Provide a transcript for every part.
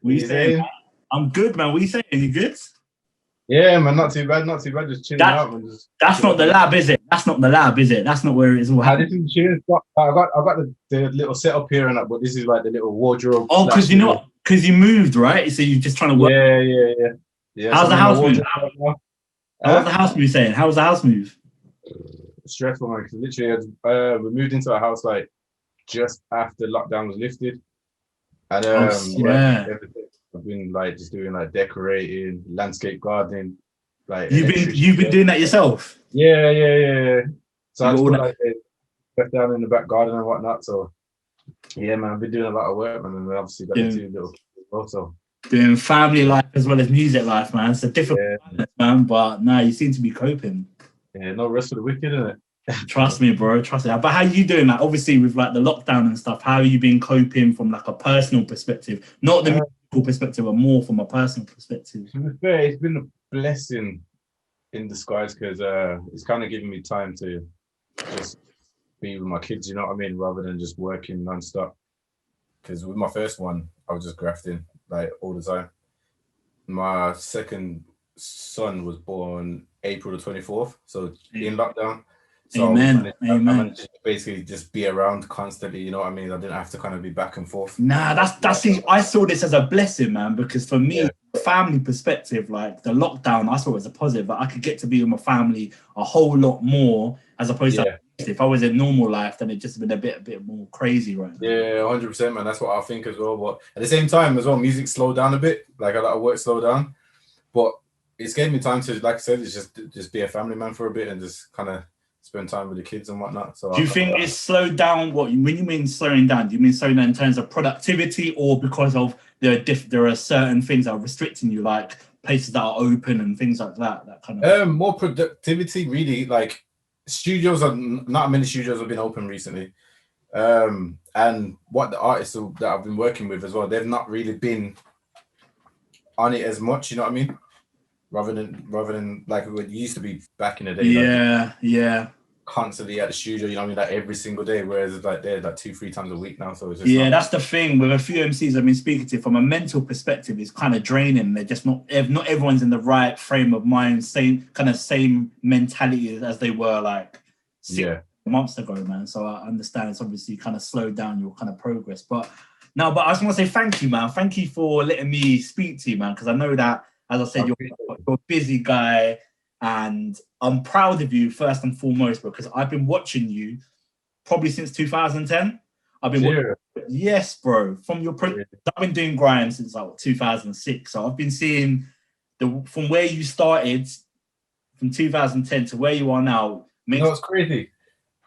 What you saying? I'm good, man. What you saying? You good? Yeah, man, not too bad, not too bad. Just chilling out, man. That's not the lab, is it? That's not the lab, is it? That's not where it's all happening. This is chilling spot. I got the little setup here and that, but this is like the little wardrobe. Oh, because you know what? Because you moved, right? So you're just trying to work. Yeah. How's the house move? How's the house move saying? How's the house move? Stressful, man. Because literally, we moved into a house like just after lockdown was lifted, and I've been like just doing like decorating, landscape gardening, like you've been doing that yourself. Yeah. So I just put like stuff down in the back garden and whatnot. So yeah, man, I've been doing a lot of work, man, and obviously got the two little kids also. Doing family life as well as music life, man. It's a different balance, man, but no, you seem to be coping. Yeah, no rest for the wicked, isn't it? Trust me, bro. Trust me. But how you doing that? Obviously, with like the lockdown and stuff, how have you been coping from like a personal perspective? Not the musical perspective, but more from a personal perspective. To be fair, it's been a blessing in disguise because it's kind of giving me time to just be with my kids, you know what I mean, rather than just working non-stop. Because with my first one, I was just grafting like all the time. My second son was born April the 24th, so in lockdown. So Amen. I managed to basically just be around constantly, you know what I mean? I didn't have to kind of be back and forth. Nah, I saw this as a blessing, man, because for me, family perspective, like the lockdown, I saw it as a positive, but I could get to be with my family a whole lot more as opposed to if I was in normal life, then it just been a bit more crazy right now. Yeah, 100%, man. That's what I think as well. But at the same time as well, music slowed down a bit. Like a lot of work slowed down. But it's gave me time to, like I said, it's just be a family man for a bit and just kind of spend time with the kids and whatnot. So do you think it's slowed down? When you mean slowing down, do you mean slowing down in terms of productivity or because of there are certain things that are restricting you, like places that are open and things like that? That kind of more productivity, really. Like studios not many studios have been open recently. And what the artists that I've been working with as well, they've not really been on it as much, you know what I mean? Rather than like it used to be back in the day. Yeah. Constantly at the studio, you know what I mean, like every single day, whereas it's like they're like 2-3 times a week now. So it's just that's the thing with a few MCs I've been speaking to. From a mental perspective, it's kind of draining. They're just not everyone's in the right frame of mind, same mentality as they were like 6 months ago, man. So I understand it's obviously kind of slowed down your kind of progress. But I just want to say thank you, man. Thank you for letting me speak to you, man, because I know that, as I said, you're a busy guy. And I'm proud of you first and foremost because I've been watching you probably since 2010. I've been watching, yes, bro. From your I've been doing Grime since like 2006. So I've been seeing from where you started from 2010 to where you are now. No, it's crazy.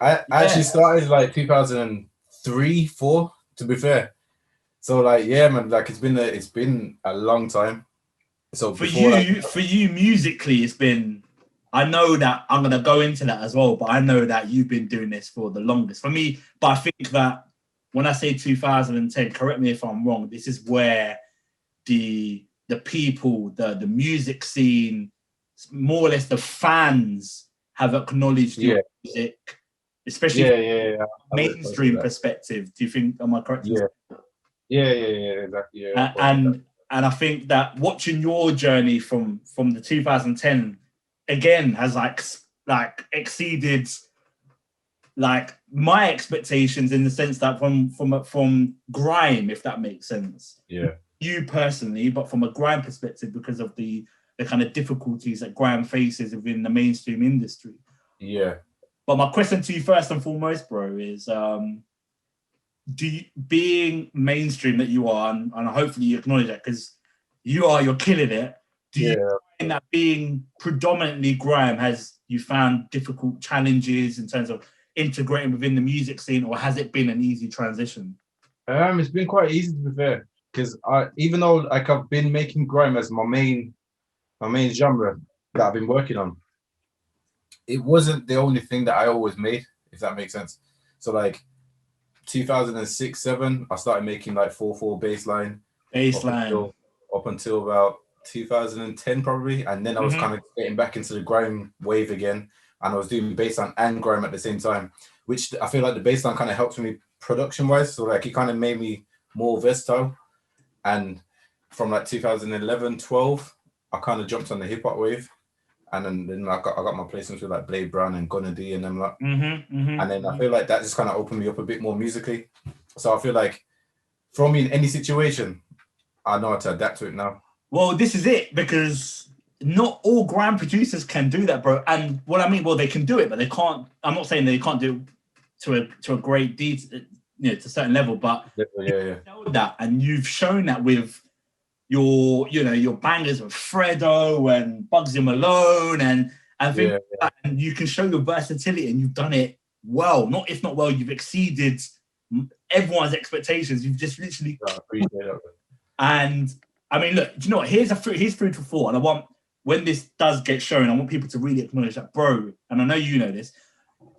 I actually started like 2003, 4. To be fair. So like man, like it's been a long time. So for you musically, it's been. I know that I'm going to go into that as well, but I know that you've been doing this for the longest. For me, but I think that when I say 2010, correct me if I'm wrong, this is where the people, the music scene, more or less the fans have acknowledged your music, especially mainstream perspective. Do you think, am I correct? Yeah, exactly. And I think that watching your journey from the 2010 again has like exceeded like my expectations in the sense that from Grime, if that makes sense. Yeah. You personally, but from a Grime perspective, because of the kind of difficulties that Grime faces within the mainstream industry. Yeah. But my question to you first and foremost, bro, is being mainstream that you are, and hopefully you acknowledge that because you're killing it. Do you find that being predominantly Grime you found difficult challenges in terms of integrating within the music scene, or has it been an easy transition? It's been quite easy to be fair, because even though like I've been making Grime as my main genre that I've been working on, it wasn't the only thing that I always made, if that makes sense. So like 2006, 7, I started making like 4/4 bassline. Up until about 2010 probably, and then I was kind of getting back into the Grime wave again, and I was doing bassline and Grime at the same time, which I feel like the bassline kind of helped me production wise, so like it kind of made me more versatile. And from like 2011, 12, I kind of jumped on the hip hop wave. And then I got my placements with like Blade Brown and Gunna D and them like. And then I feel like that just kind of opened me up a bit more musically. So I feel like throw me in any situation, I know how to adapt to it now. Well, this is it, because not all grime producers can do that, bro. And what I mean, well, they can do it, but they can't. I'm not saying they can't do it to a great detail, to a certain level, but you know that, and you've shown that with your bangers with Fredo and Bugsy Malone and things like that. And you can show your versatility, and you've done it well. If not well, you've exceeded everyone's expectations. You've just literally. I appreciate that. And I mean, look, do you know what? Here's food for thought. And I want, when this does get shown, I want people to really acknowledge that, bro. And I know you know this.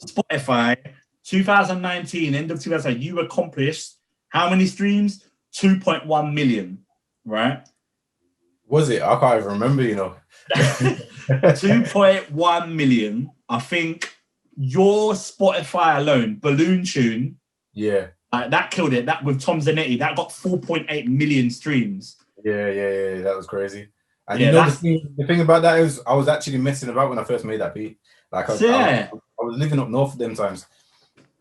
Spotify, 2019, end of 2019, you accomplished how many streams? 2.1 million. Right? Was it? I can't even remember, 2.1 million. I think your Spotify alone, Balloon Tune, that killed it. That with Tom Zanetti, that got 4.8 million streams. Yeah, that was crazy. And the thing about that is, I was actually messing about when I first made that beat. Like, I was living up north at them times.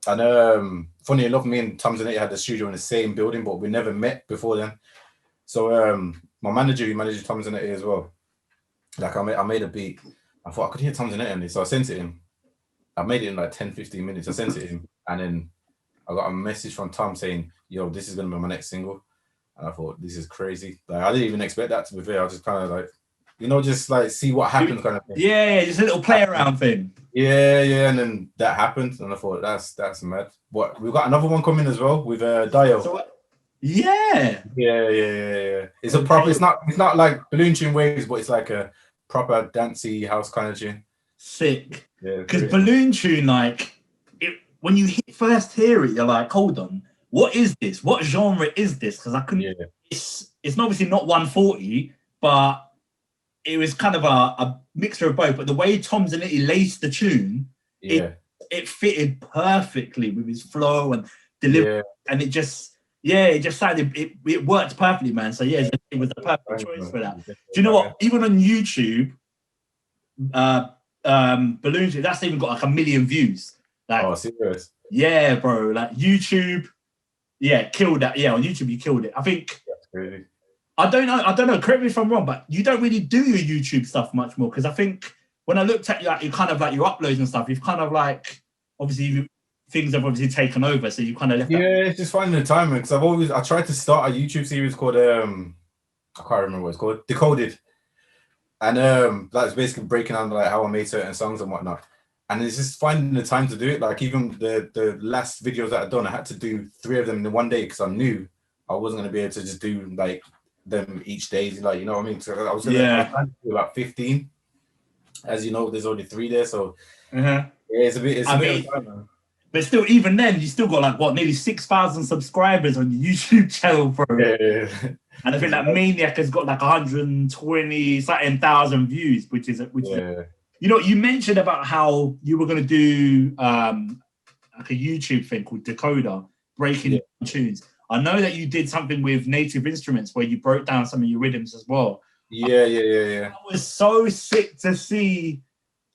And funny enough, me and Tom Zanetti had the studio in the same building, but we never met before then. So my manager, who manages Tom Zanetti as well, like I made a beat. I thought I could hear Tom Zanetti on this, so I sent it him. I made it in like 10-15 minutes. I sent it him, and then I got a message from Tom saying, "Yo, this is gonna be my next single." And I thought, this is crazy. Like, I didn't even expect that, to be fair. I was just kind of like, just like see what happens kind of thing. Yeah, just a little play around thing. Yeah, and then that happened, and I thought that's mad. What, we've got another one coming as well with Dio. So, yeah. It's a proper. It's not like Balloon Tune waves, but it's like a proper dancey house kind of tune. Sick. Yeah. Because Balloon Tune, like, when you first hear it, you're like, hold on, what is this? What genre is this? Because I couldn't. Yeah. It's obviously not 140, but it was kind of a mixture of both. But the way Tom Zanetti laced the tune, it fitted perfectly with his flow and delivery, and it just sounded, it worked perfectly, man. So it was the perfect choice for that. Do you know what? Even on YouTube, Balloon Tune, that's even got like 1 million views. Like, oh, serious? Yeah, bro. Like YouTube, killed that. Yeah, on YouTube you killed it. I think. That's crazy. I don't know. Correct me if I'm wrong, but you don't really do your YouTube stuff much more, because I think when I looked at you kind of like your uploads and stuff, you've kind of like, obviously things have obviously taken over, so you kind of left. Yeah, it's just finding the time, because I tried to start a YouTube series called I can't remember what it's called, Decoded, and that's basically breaking down like how I made certain songs and whatnot. And it's just finding the time to do it. Like, even the last videos that I've done, I had to do 3 of them in one day, because I knew I wasn't going to be able to just do like them each day. Like, you know what I mean? So I was going to do about 15. As you know, there's only 3 there, so it's a bit. It's a bit of time, man. But still, even then, you still got like nearly 6,000 subscribers on your YouTube channel, bro. Yeah. And I think that Maniac has got like 120 something thousand views, which is you know, you mentioned about how you were going to do like a YouTube thing called Decoder, breaking down tunes. I know that you did something with Native Instruments where you broke down some of your rhythms as well. Yeah. That was so sick to see.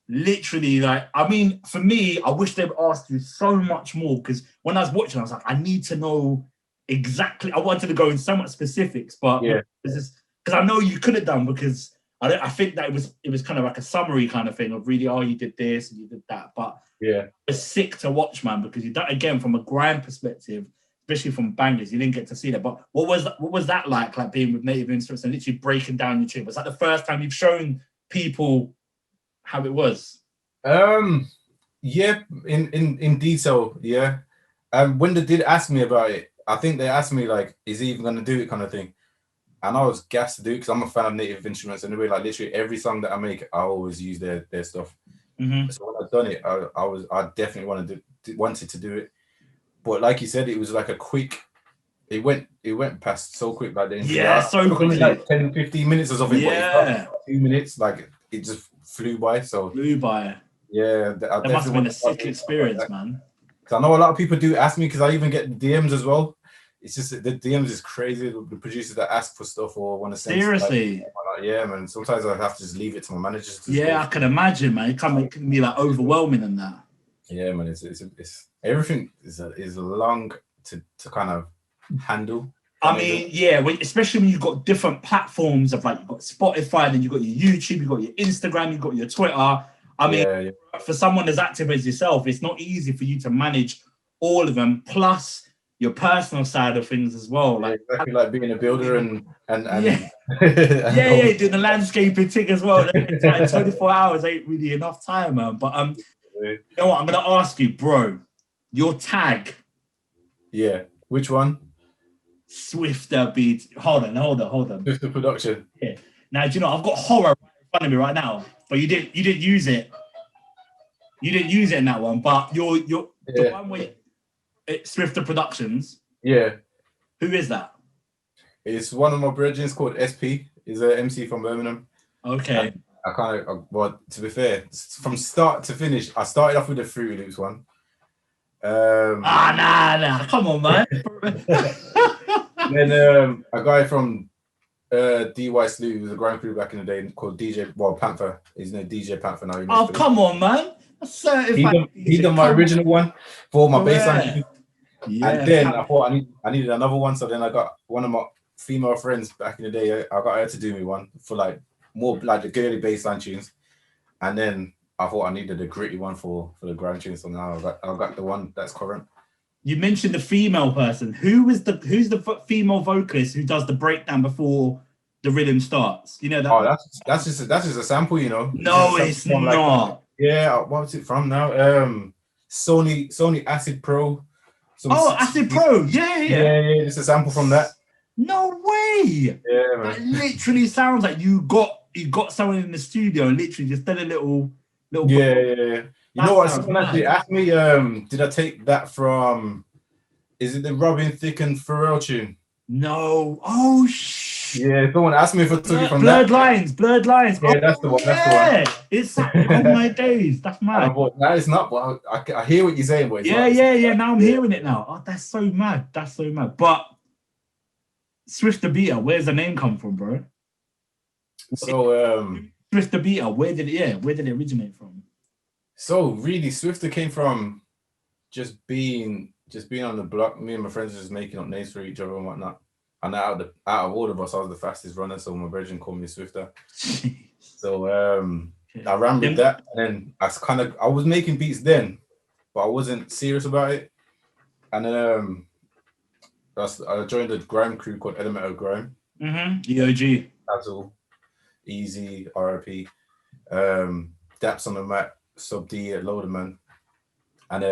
Literally, like, I mean, for me, I wish they'd asked you so much more, because when I was watching, I was like, I need to know exactly. I wanted to go in so much specifics, but because I know you could have done, because I think that it was kind of like a summary kind of thing of really, you did this and you did that, but it's sick to watch, man, because you done, again, from a grime perspective, especially from bangers, you didn't get to see that. But what was that like being with Native Instruments and literally breaking down your tune? Was that the first time you've shown people how it was? In detail, when they did ask me about it, I think they asked me like, is he even gonna do it, kind of thing, and I was gassed to do it, because I'm a fan of Native Instruments anyway. Like, literally every song that I make, I always use their stuff. So when I've done it, I definitely wanted to do it, but like you said, it was like a quick. It went past so quick back then. So quickly, like 10-15 minutes or something. But 2 minutes, like, it just flew by. Yeah, that must have been a sick experience, man. Because I know a lot of people do ask me, because I even get DMs as well. it's just the DMs is crazy. The producers that ask for stuff or want to send Seriously. stuff, like, yeah, man. Sometimes I have to just leave it to my managers. I can imagine, man. It can be like overwhelming and that. Yeah, man. It's everything is long to kind of handle. I mean, especially when you've got different platforms of like you've got Spotify, then you've got your YouTube, you've got your Instagram, you've got your Twitter. I mean, for someone as active as yourself, it's not easy for you to manage all of them, plus your personal side of things as well. Like exactly, like being a builder and doing the landscaping thing as well. It's like 24 hours ain't really enough time, man. But you know what? I'm gonna ask you, bro. Your tag. Yeah. Which one? Swifta Beater. Hold on. Swifta production. Yeah. Now, do you know I've got horror in front of me right now, but you didn't use it. You didn't use it in that one, but you're the one where Swifta Productions. Yeah. Who is that? It's one of my brethren called SP. He's an MC from Birmingham. Okay. And I kind of, well, to be fair, from start to finish, I started off with the Fruity Loops one. Nah, come on, man. Then a guy from DY Slew, who was a grime crew back in the day, called Panther. He's named DJ Panther now. Oh, come on, man. He done my original one for my baseline. Yeah. And then I thought I needed another one, so then I got one of my female friends back in the day. I got her to do me one for like more like the girly baseline tunes, and then I thought I needed a gritty one for the grime tunes. So now I've got the one that's current. You mentioned the female person. Who's the female vocalist who does the breakdown before the rhythm starts? You know that. Oh, that's just a sample, you know. No, it's not. Like, yeah, what was it from now? Sony Acid Pro. Acid Pro. Yeah. It's a sample from that. No way. Yeah, man. That literally sounds like you got someone in the studio and literally just did a little. Yeah. You know what? Someone actually asked me, did I take that from? Is it the Robin Thicke and Pharrell tune? No. Oh shit. Yeah, someone asked me if I took it from Blurred Lines. Yeah, that's the one. That's the one. It's oh my days. That's mad. That is not. Well, I hear what you're saying, but yeah. Now I'm hearing it now. Oh, that's so mad. But Swifta Beater, where's the name come from, bro? So Swifta Beater, where did it originate from? So really, Swifta came from just being on the block. Me and my friends were just making up names for each other and whatnot. And out of all of us, I was the fastest runner, so my brethren called me Swifta. So I ran with that, and then I was making beats then, but I wasn't serious about it. And then I joined a grime crew called Element of Grime. EOG. That's all. Easy, RIP. Daps on the Mac, Sub D, Loader Man. And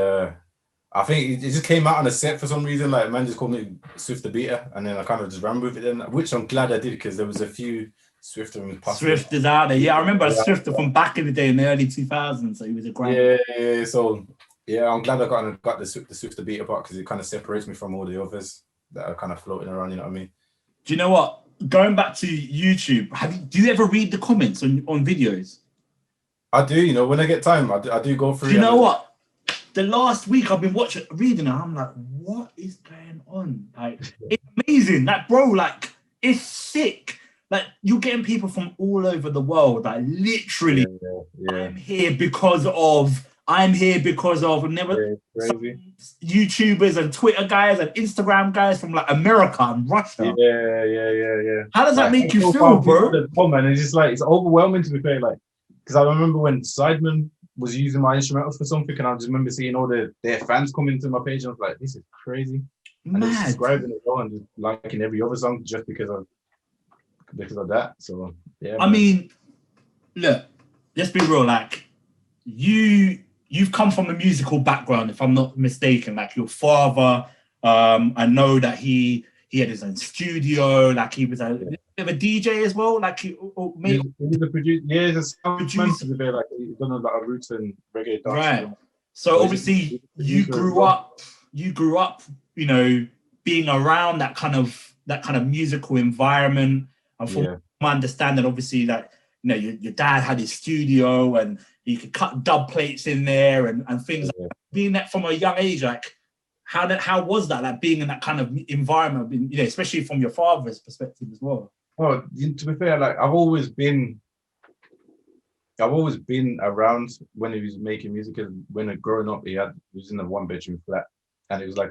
I think it just came out on a set for some reason. Like, man just called me Swifta Beater, and then I kind of just ran with it then, which I'm glad I did, because there was a few Swifters out there. Yeah, I remember a Swifter from back in the day in the early 2000s. So he was a great. Yeah. So yeah, I'm glad I got the Swifta Beater part, because it kind of separates me from all the others that are kind of floating around. You know what I mean? Do you know what? Going back to YouTube, do you ever read the comments on videos? I do. You know, when I get time, I do go through. Do you know what? The last week I've been reading, and I'm like, what is going on? Like, it's amazing. Like, bro, like, it's sick. Like, you're getting people from all over the world. Like, literally, I'm here because of. Never YouTubers and Twitter guys and Instagram guys from like America and Russia. Yeah. How does that make you feel, bro? Oh man, it's just like, it's overwhelming, to be fair. Like, because I remember when Sidemen was using my instrumentals for something, and I just remember seeing all their fans coming to my page, and I was like, this is crazy. And they're subscribing as well and just liking every other song just because of that. So yeah. I mean, look, let's be real. Like, you've come from a musical background, if I'm not mistaken. Like, your father, I know that he had his own studio. Like, he was a DJ as well. Like, he was a producer. Yeah, he's a sound producer. Like, he's done a lot of roots and reggae dance. Right. So obviously, you grew up. You know, being around that kind of musical environment. And from my understanding, obviously, that, you know, your dad had his studio and you could cut dub plates in there and things like that. Being that from a young age, like, how was that, like being in that kind of environment, especially from your father's perspective as well? Well, to be fair, like I've always been around when he was making music. And when growing up, he was in a 1-bedroom flat, and it was like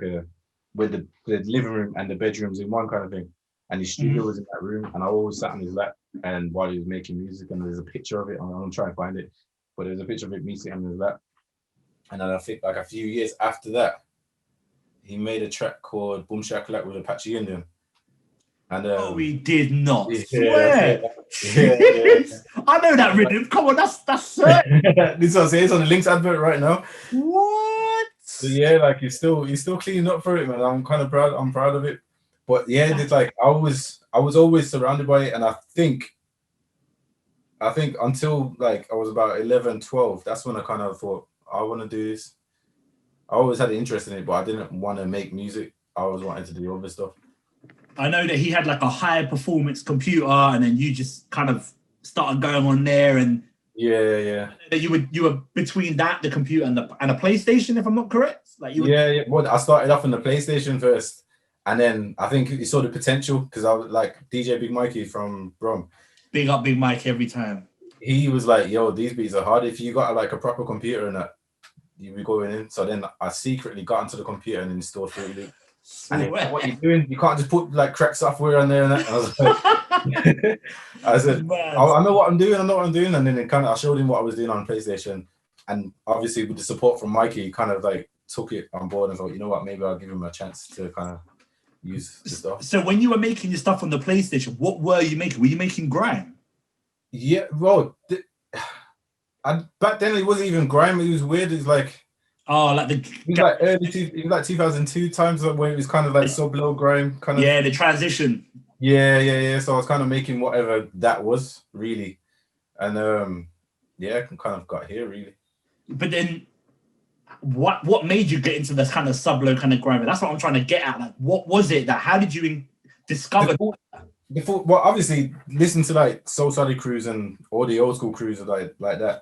with the living room and the bedrooms in one kind of thing. And his studio was in that room, and I always sat on his lap. And while he was making music, and there's a picture of it, I'm gonna try and find it, but there's a picture of it me sitting on his lap. And then I think like a few years after that, he made a track called Boom Shakalak with Apache Indian. And we did not. Yeah, Swear. yeah. I know that rhythm. Come on, that's certain. This is what I'm saying. It's on the Links advert right now. What? So yeah, like he's still cleaning up for it, man. I'm kind of proud. I'm proud of it. But yeah, it's like I was always surrounded by it, and I think until like I was about 11, 12, that's when I kind of thought I want to do this. I always had an interest in it, but I didn't want to make music. I always wanted to do other stuff. I know that he had like a high performance computer, and then you just kind of started going on there, and yeah. That you were between that, the computer, and a PlayStation, if I'm not correct. Like yeah. Well, I started off on the PlayStation first, and then I think he saw the potential because I was like DJ Big Mikey from Brom. Big up Big Mike every time. He was like, "Yo, these beats are hard. If you got like a proper computer and that, you be going in." So then I secretly got into the computer and installed Fruity Loop. And then, what you doing? You can't just put like crack software on there and that. And I was like, I said, I know what I'm doing. And then I showed him what I was doing on PlayStation. And obviously with the support from Mikey, he kind of like took it on board and thought, you know what, maybe I'll give him a chance to kind of use the stuff. So when you were making your stuff on the PlayStation, what were you making? Were you making grime? Yeah, well, back then it wasn't even grime. It was weird. It's like, it was like it was like 2002 times where it was kind of like sub-low grime kind of. Yeah, the transition. Yeah. So I was kind of making whatever that was really, and I kind of got here really. But then, what made you get into this kind of sub-low kind of grime? That's what I'm trying to get at. Like, what was it that? How did you discover? Before, well, obviously, listen to like Soul Solid crews and all the old school crews like that.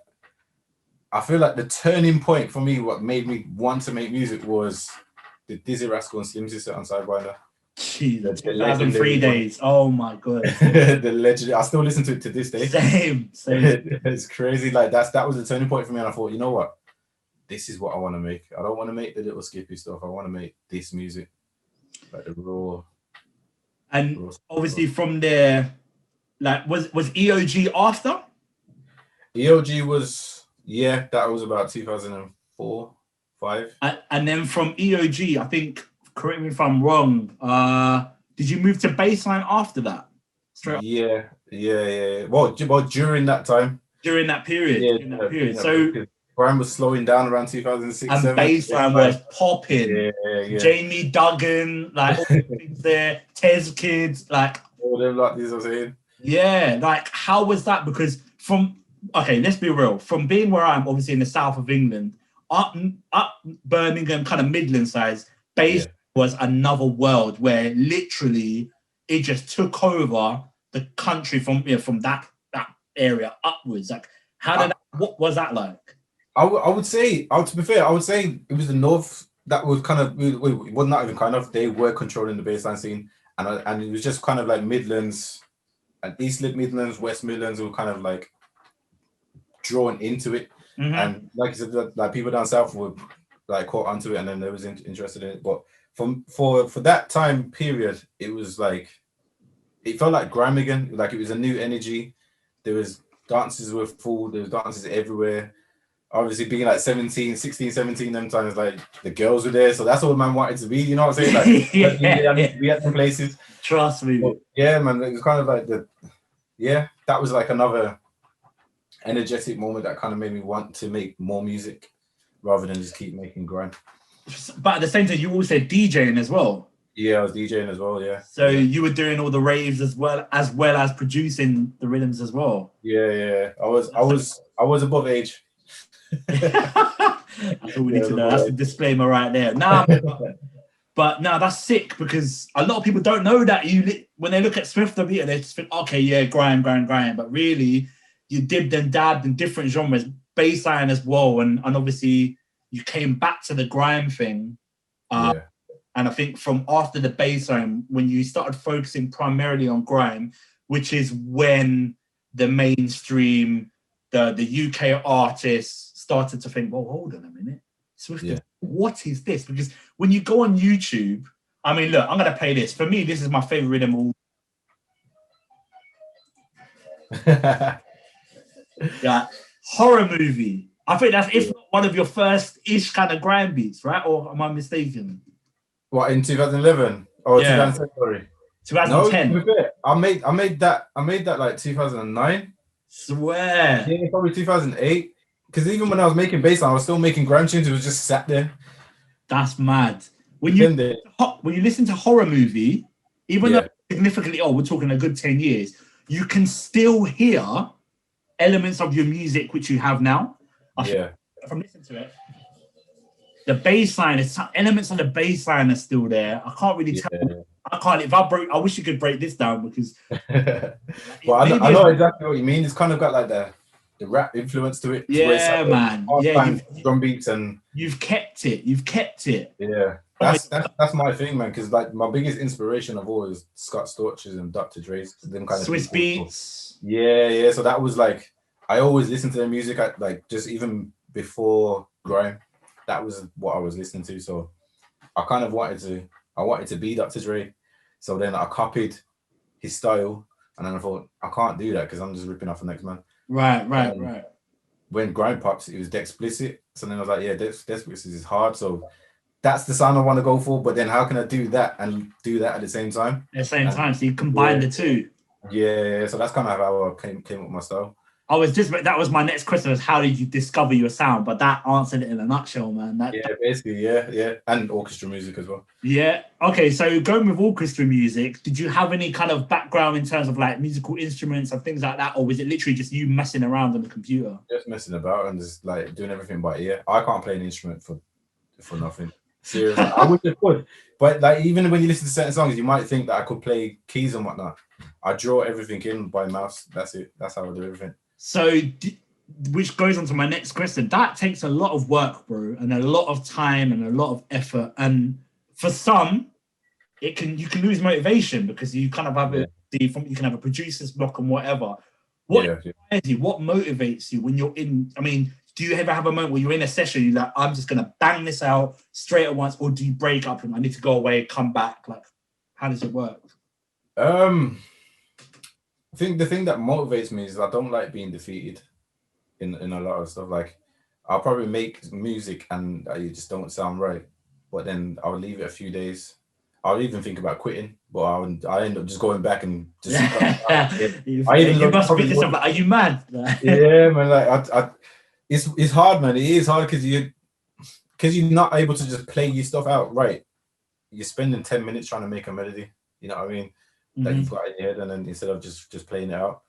I feel like the turning point for me, what made me want to make music, was the Dizzy Rascal and Slim Sister on Sidewinder. Jesus, 2003 days. Oh my god. The legend. I still listen to it to this day. Same. It's crazy. Like that was the turning point for me, and I thought, you know what, this is what I want to make. I don't want to make the little skippy stuff. I want to make this music, like the raw. And obviously from there, like was EOG after? EOG was. Yeah, that was about 2004, 5. And then from EOG, I think, correct me if I'm wrong, did you move to Baseline after that? Yeah. Well, during that time. During that period. So Grime was slowing down around 2006. And 7. Baseline was popping. Yeah. Jamie Duggan, like all the things there, Tez Kids, like all them like this, I'm saying. Yeah, like how was that? Because okay, let's be real. From being where I am, obviously in the south of England, up Birmingham, kind of Midland size, bass was another world where literally it just took over the country from that area upwards. Like, what was that like? I would say, to be fair, I would say it was the north that was kind of, well, not even kind of, they were controlling the bassline scene, and it was just kind of like Midlands and East Midlands, West Midlands were kind of like drawn into it, and like you said, like people down south were like caught onto it, and then they was interested in it. But for that time period, it was like it felt like grime again. Like it was a new energy. There was dances were full. There was dances everywhere. Obviously, being like 16, 17, them times, like the girls were there, so that's all man wanted to be. You know what I'm saying? Like we at some places. Trust me. But, yeah, man. It was kind of like that was like another energetic moment that kind of made me want to make more music rather than just keep making grime. But at the same time, you also DJing as well. Yeah, I was DJing as well. Yeah. So you were doing all the raves as well as producing the rhythms as well. Yeah. I was above age. That's all we need to know. That's the disclaimer right there. But that's sick because a lot of people don't know that when they look at Swifta Beater, they just think, okay, yeah, grime. But really, you dipped and dabbed in different genres, bassline as well, and obviously you came back to the grime thing Yeah. And I think from after the baseline, when you started focusing primarily on grime, which is when the mainstream, the UK artists started to think, well, hold on a minute, Swifta, what is this? Because when you go on YouTube, I mean, look, I'm going to play this. For me, this is my favorite rhythm all. Yeah, horror movie. I think that's if not one of your first-ish kind of grime beats, right? Or am I mistaken? What, in 2011 or 2010? Sorry, 2010. No, I made that like 2009. Swear. Yeah, probably 2008. Because even when I was making bassline, I was still making grime tunes. It was just sat there. That's mad. When you listen to horror movie, even though significantly old, we're talking a good 10 years, you can still hear elements of your music which you have now. From listening to it, the bass line is elements of the bass line are still there. I can't really tell. I can't. If I broke, I wish you could break this down because. Well, I know exactly what you mean. It's kind of got like the rap influence to it. Yeah, man. Yeah, drum beats and you've kept it. You've kept it. Yeah, that's my thing, man. Because like my biggest inspiration of all is Scott Storch's and Dr. Dre's, them kind of Swiss beats. Yeah. So that was like I always listened to their music. Like just even before grime, that was what I was listening to. So I kind of wanted to be Dr. Dre. So then I copied his style, and then I thought I can't do that because I'm just ripping off the next man. Right. When grime pops, it was Dexplicit. So then I was like, yeah, Dexplicit is hard. So that's the sound I want to go for. But then how can I do that and do that at the same time? At the same time, so you combine the two. Yeah. So that's kind of how I came up with my style. That was my next question, was how did you discover your sound? But that answered it in a nutshell, man. Basically, yeah. And orchestra music as well. Yeah. Okay, so going with orchestra music, did you have any kind of background in terms of like musical instruments and things like that? Or was it literally just you messing around on the computer? Just messing about and just like doing everything by ear. I can't play an instrument for nothing. Seriously. I wish I could. But like even when you listen to certain songs, you might think that I could play keys and whatnot. I draw everything in by mouse. That's it. That's how I do everything. So, which goes on to my next question. That takes a lot of work, bro, and a lot of time and a lot of effort. And for some, you can lose motivation because you kind of have you can have a producer's block and whatever. What motivates you when you're in? I mean, do you ever have a moment where you're in a session, you're like, I'm just gonna bang this out straight at once, or do you break up and I need to go away, come back? Like, how does it work? I think the thing that motivates me is I don't like being defeated in a lot of stuff. Like I'll probably make music and it just don't sound right, but then I'll leave it a few days. I'll even think about quitting, but I end up just going back and just. You must be thinking, are you mad? Yeah, man. Like it's hard, man. It is hard because you're not able to just play your stuff out right. You're spending 10 minutes trying to make a melody. You know what I mean? That you've got in your head, and then instead of just playing it out.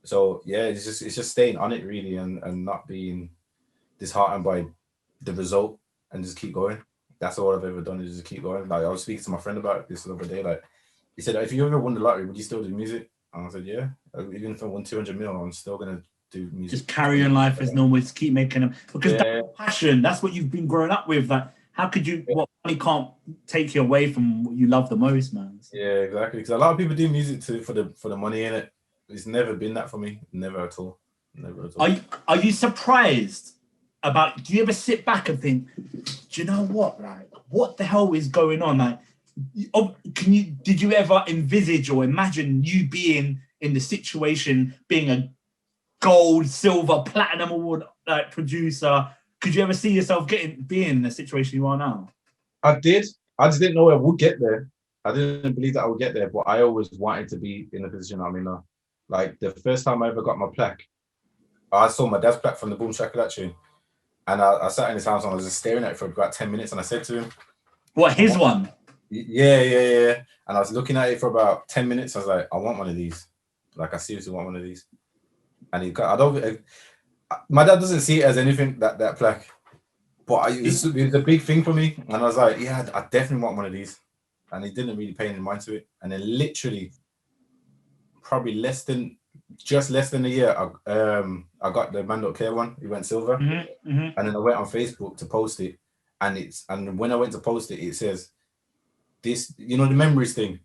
So yeah, it's just staying on it really, and not being disheartened by the result, and just keep going. That's all I've ever done is just keep going. Like I was speaking to my friend about this the other day. Like he said, if you ever won the lottery, would you still do music? And I said, yeah. Even if I won 200 million, I'm still gonna do music. Just carry on life as normal. Just keep making them because that's passion. That's what you've been growing up with. Like, how could you? What money can't take you away from what you love the most, man. Yeah, exactly. Because a lot of people do music for the money in it. It's never been that for me. Never at all. Never at all. Are you surprised about? Do you ever sit back and think, do you know what? Like, what the hell is going on? Like, did you ever envisage or imagine you being in the situation, being a gold, silver, platinum award like producer? Could you ever see yourself being in the situation you are now? I did. I just didn't know I would get there. I didn't believe that I would get there, but I always wanted to be in the position I'm in now. Like the first time I ever got my plaque, I saw my dad's plaque from the Boom Shakalaka tune, and I sat in his house and I was just staring at it for about 10 minutes, and I said to him, "What, his one?" Yeah. And I was looking at it for about 10 minutes. I was like, "I want one of these. Like, I seriously want one of these." And my dad doesn't see it as anything that plaque, but it was a big thing for me, and I was like, "Yeah, I definitely want one of these." And he didn't really pay any mind to it. And then literally, probably just less than a year, I got the Man Don't Care one. It went silver. And then I went on Facebook to post it. and when I went to post it, it says this, you know, the memories thing.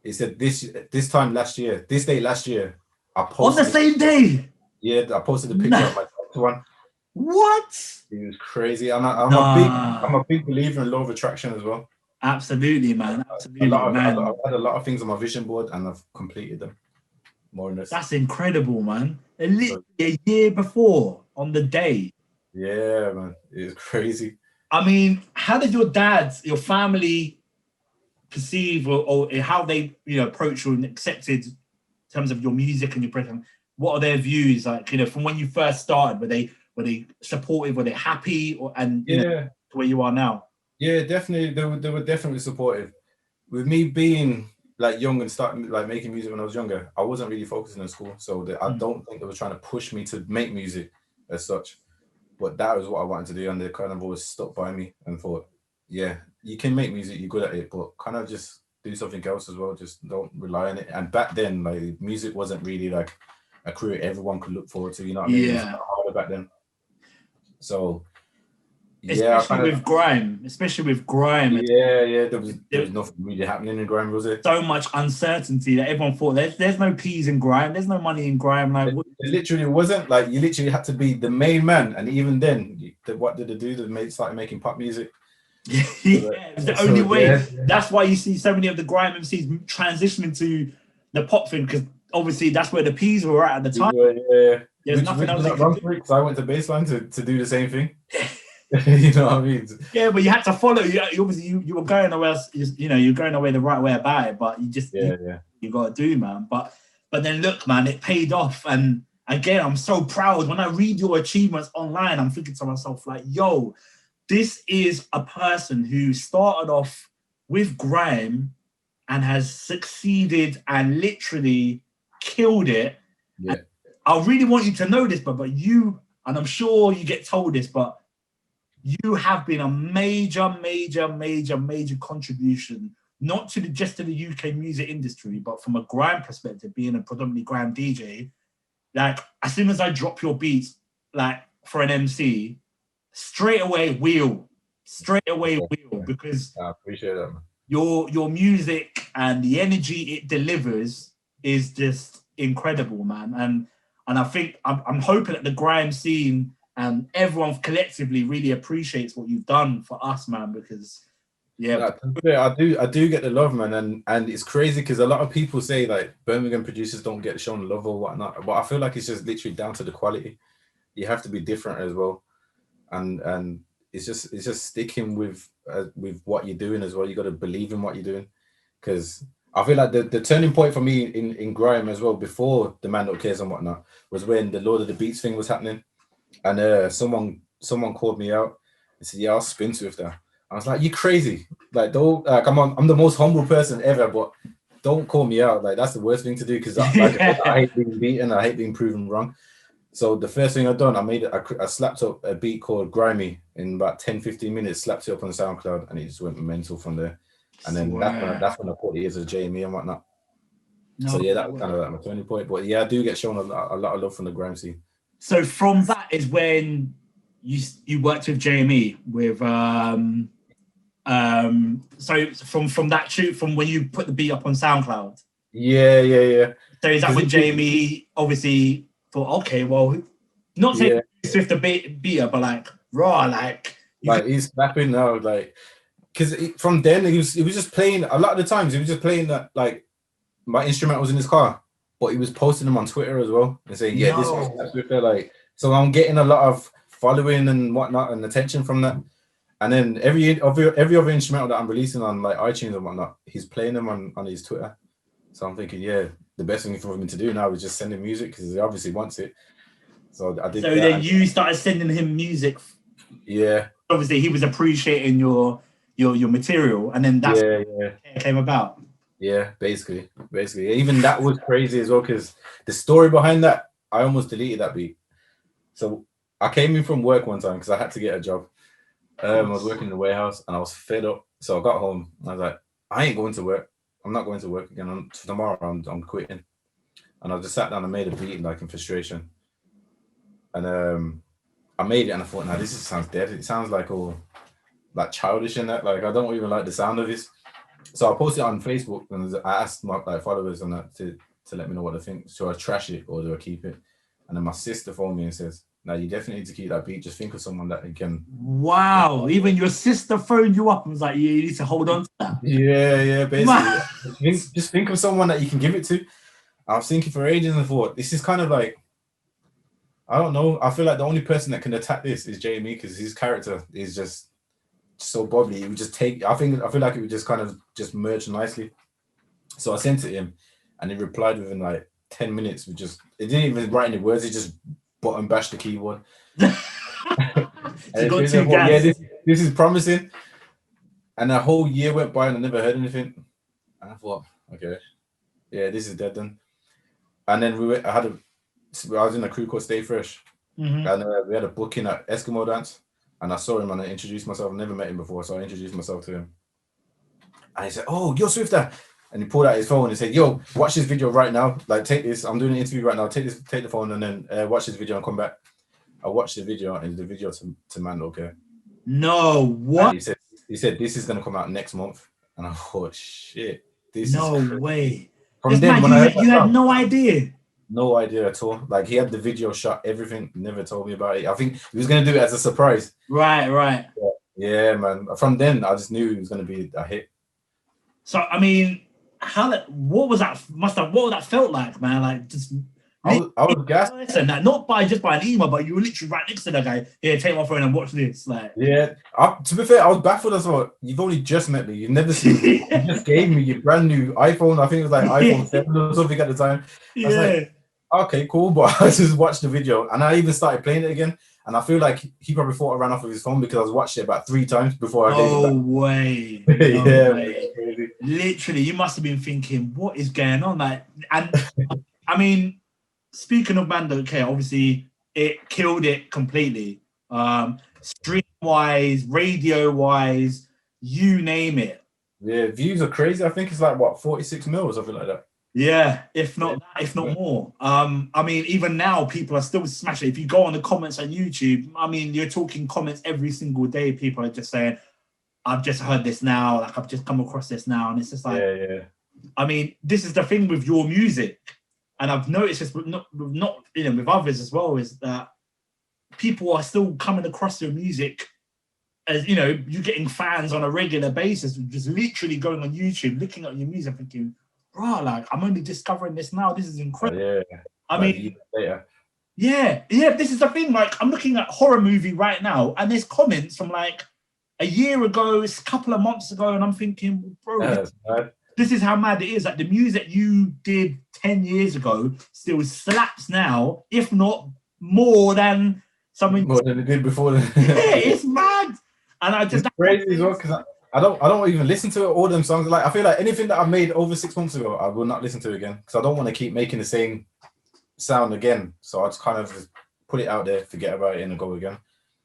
It said this time last year, this date last year, I posted on the same day. Yeah, I posted a picture of my top one. What? It was crazy. I'm a big believer in law of attraction as well. Absolutely, man. Absolutely, I've had a lot of things on my vision board, and I've completed them. More or less. That's incredible, man. Literally a year before on the day. Yeah, man, it's crazy. I mean, how did your family perceive or how they approach you and accepted in terms of your music and your presence? What are their views like? From when you first started, were they supportive? Were they happy? To where you are now? Yeah, definitely. They were definitely supportive. With me being like young and starting like making music when I was younger, I wasn't really focusing on school, so I don't think they were trying to push me to make music as such. But that was what I wanted to do, and they kind of always stuck by me and thought, yeah, you can make music, you're good at it, but kind of just do something else as well. Just don't rely on it. And back then, like, music wasn't really like a career everyone could look forward to. You know what I mean? It was kind of harder back then. So especially with grime. Yeah. There was nothing really happening in grime, was it? So much uncertainty that everyone thought there's no peas in grime, there's no money in grime. Like it literally wasn't. Like, you literally had to be the main man, and even then, what did they do? They started making pop music. Yeah, it's the only way. Yeah. That's why you see so many of the grime Emcees transitioning to the pop thing, because obviously that's where the peas were at the time. Yeah. There's nothing else. Because I went to baseline to do the same thing. You know what I mean? Yeah, but you had to follow. Obviously, you were going away. You're going away the right way about it. But you just you got to do, man. But then look, man, it paid off. And again, I'm so proud when I read your achievements online. I'm thinking to myself like, yo, this is a person who started off with grime and has succeeded and literally killed it. Yeah. And I really want you to know this, but you, and I'm sure you get told this, but you have been a major contribution, not to just to the UK music industry, but from a grime perspective, being a predominantly grime DJ. Like, as soon as I drop your beats, like for an MC, straight away wheel, because I appreciate that, man. Your music and the energy it delivers is just incredible, man. And I think I'm hoping that the grime scene and everyone collectively really appreciates what you've done for us, man, because I do get the love, man, and it's crazy because a lot of people say like Birmingham producers don't get shown love or whatnot, but I feel like it's just literally down to the quality. You have to be different as well, and it's just sticking with what you're doing as well. You got to believe in what you're doing, because I feel like the turning point for me in grime as well, before the Man That Cares and whatnot, was when the Lord of the Beats thing was happening. And someone called me out and said, "Yeah, I'll spin Swifta." I was like, "You crazy? Like, don't like I'm the most humble person ever, but don't call me out. Like, that's the worst thing to do, because I hate being beaten. I hate being proven wrong." So the first thing I done, I slapped up a beat called Grimy in about 10-15 minutes, slapped it up on SoundCloud, and it just went mental from there. And then that's when I caught the ears of JME and whatnot. So yeah, that was kind of like my turning point. But yeah, I do get shown a lot of love from the grime scene. So from that is when you worked with JME with so from that shoot, from when you put the beat up on SoundCloud. Yeah. So is that when JME obviously thought, okay, well, not saying Swifta Beater, but like raw, like he's snapping now, like, because from then he was just playing a lot of the times. He was just playing that, like, my instrument was in his car, but he was posting them on Twitter as well and saying, this was Swifta, like. So I'm getting a lot of following and whatnot and attention from that. And then every other instrumental that I'm releasing on like iTunes and whatnot, he's playing them on his Twitter. So I'm thinking, the best thing for him to do now is just send him music, because he obviously wants it. So I did. So then you started sending him music. Yeah. Obviously, he was appreciating your material, and then that's what came about. Yeah, basically. Even that was crazy as well, because the story behind that, I almost deleted that beat. So I came in from work one time because I had to get a job. I was working in the warehouse and I was fed up. So I got home and I was like, I ain't going to work. I'm not going to work again. Tomorrow I'm quitting. And I just sat down and made a beat, like, in frustration. And I made it and I thought, this sounds dead. It sounds like all like childish and that. Like I don't even like the sound of this. So I posted it on Facebook and I asked my like followers and that to let me know what they think. So I trash it or do I keep it? And then my sister phoned me and says, "No, you definitely need to keep that beat. Just think of someone that you can." Wow! Even your sister phoned you up and was like, "Yeah, you need to hold on to that." Yeah, basically. Just think of someone that you can give it to. I was thinking for ages and thought this is kind of like, I don't know. I feel like the only person that can attack this is Jamie because his character is just so bubbly. It would just take. I feel like it would just kind of just merge nicely. So I sent it to him, and he replied within like 10 minutes. With just it didn't even write any words. He just button bashed the keyboard. So got two yeah, this is promising. And a whole year went by and I never heard anything. And I thought, okay, yeah, this is dead then. And then I was in a crew called Stay Fresh, and we had a booking at Eskimo Dance, and I saw him and I introduced myself. I never met him before, so I introduced myself to him. And he said, "Oh, you're Swifta," and he pulled out his phone and he said, "Yo, watch this video right now. Like, take this. I'm doing an interview right now. Take the phone, and then watch this video and come back." I watched the video, and the video to man, okay. No, what? And he said this is gonna come out next month, and I thought, shit, this no is way. From then, when you had no idea. No idea at all. Like he had the video shot, everything. Never told me about it. I think he was gonna do it as a surprise. Right. Yeah, man. From then, I just knew it was gonna be a hit. So I mean, what was that felt like, man? Like just I was gassed. And that not just by an email, but you were literally right next to the guy. Here, take my phone and watch this. Like, yeah. To be fair, I was baffled as well. You've only just met me. You've never seen me. You just gave me your brand new iPhone. I think it was like iPhone 7 or something at the time. I was like, okay, cool. But I just watched the video and I even started playing it again. And I feel like he probably thought I ran off with his phone because I was watching it about 3 times before I gave it back. No way. Literally, you must have been thinking, what is going on? Like, and I mean, speaking of Man Don't Care, obviously it killed it completely. Stream wise, radio wise, you name it. Yeah, views are crazy. I think it's like what 46 mil or something like that. Yeah, if not more. I mean, even now people are still smashing. If you go on the comments on YouTube, I mean, you're talking comments every single day. People are just saying, "I've just heard this now. Like I've just come across this now," and it's just like, yeah. I mean, this is the thing with your music. And I've noticed this, not with others as well, is that people are still coming across your music as you're getting fans on a regular basis, just literally going on YouTube, looking at your music, thinking, "Bro, like I'm only discovering this now. This is incredible." Yeah. I mean, yeah. This is the thing. Like I'm looking at horror movie right now, and there's comments from like a year ago, it's a couple of months ago, and I'm thinking, bro. This is how mad it is. Like the music you did 10 years ago still slaps now, if not more than something more than it did before. Yeah, it's mad. And I just it's crazy as well because I don't even listen to all them songs. Like I feel like anything that I made over 6 months ago, I will not listen to again because I don't want to keep making the same sound again. So I just kind of just put it out there, forget about it, and go again.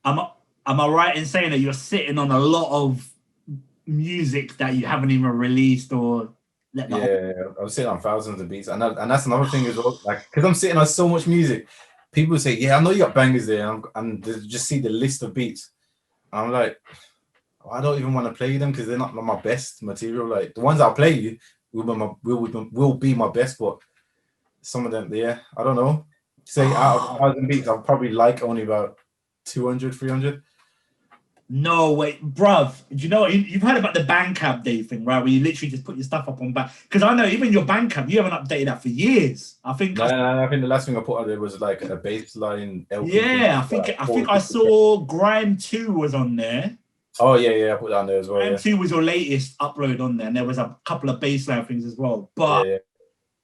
Am I right in saying that you're sitting on a lot of music that you haven't even released or I'm sitting on thousands of beats and that's another thing as well, like because I'm sitting on so much music, people say, "Yeah, I know you got bangers there," and they just see the list of beats and I'm like, I don't even want to play them because they're not my best material. Like the ones I'll play you will be my best, but some of them, I don't know, say out of 1,000 beats I'll probably like only about 200 300. No, wait, bruv. Do you know what? You've heard about the Bandcamp day thing, right? Where you literally just put your stuff up on back. Because I know even your Bandcamp, you haven't updated that for years. I think. I think the last thing I put out there was like a baseline LP. Yeah, I think I saw Grime 2 was on there. Oh yeah, I put that on there as well. Grime 2 was your latest upload on there, and there was a couple of baseline things as well. But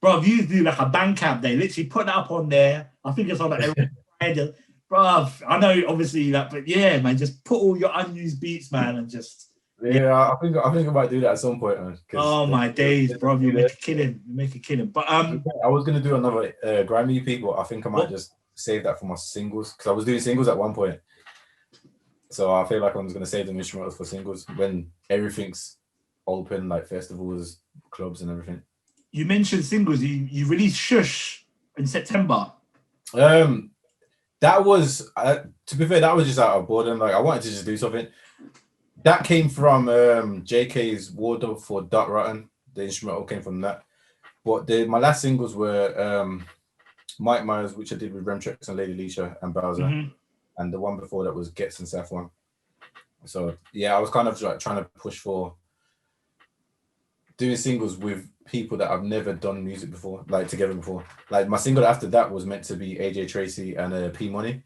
bruv, you do like a Bandcamp day, literally put that up on there. I think it's on like every Friday. Bruv, I know obviously that, but yeah, man, just put all your unused beats, man, and just I think I might do that at some point, man. Oh my days, bro, you make a killing. But I was gonna do another Grime EP, but I think I might just save that for my singles because I was doing singles at one point. So I feel like I'm just gonna save the instrumentals for singles when everything's open, like festivals, clubs, and everything. You mentioned singles. You released Shush in September. That was, to be fair, that was just out of boredom. Like I wanted to just do something. That came from JK's Wardrobe for Dot Rotten. The instrumental came from that. But my last singles were Mike Myers, which I did with Remtrex and Lady Leisha and Bowser. And the one before that was Gets and Saffron. So yeah, I was kind of like trying to push for doing singles with people that I've never done music before, like together before. Like my single after that was meant to be AJ Tracy and P Money,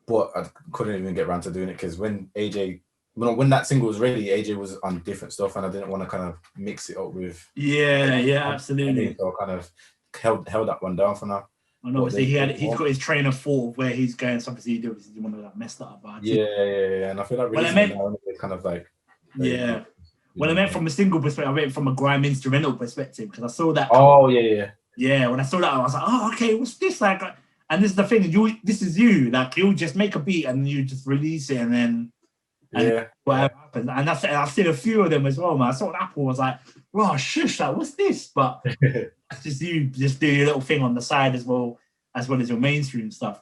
but I couldn't even get around to doing it because when that single was ready, AJ was on different stuff, and I didn't want to kind of mix it up with. Yeah, absolutely. So I kind of held that one down for now. And obviously he's got his train of thought where he's going. So obviously he didn't want to like mess that up. Yeah, and I feel like it's kind of like Well, I meant from a single perspective, I meant from a grime instrumental perspective because I saw that. Oh yeah. Yeah, when I saw that, I was like, oh, okay, what's this like? And this is the thing, this is you. Like you'll just make a beat and you just release it, and then whatever happens. And I've seen a few of them as well, man. I saw an Apple, was like, oh shush, like what's this? But it's just you just do your little thing on the side as well as your mainstream stuff.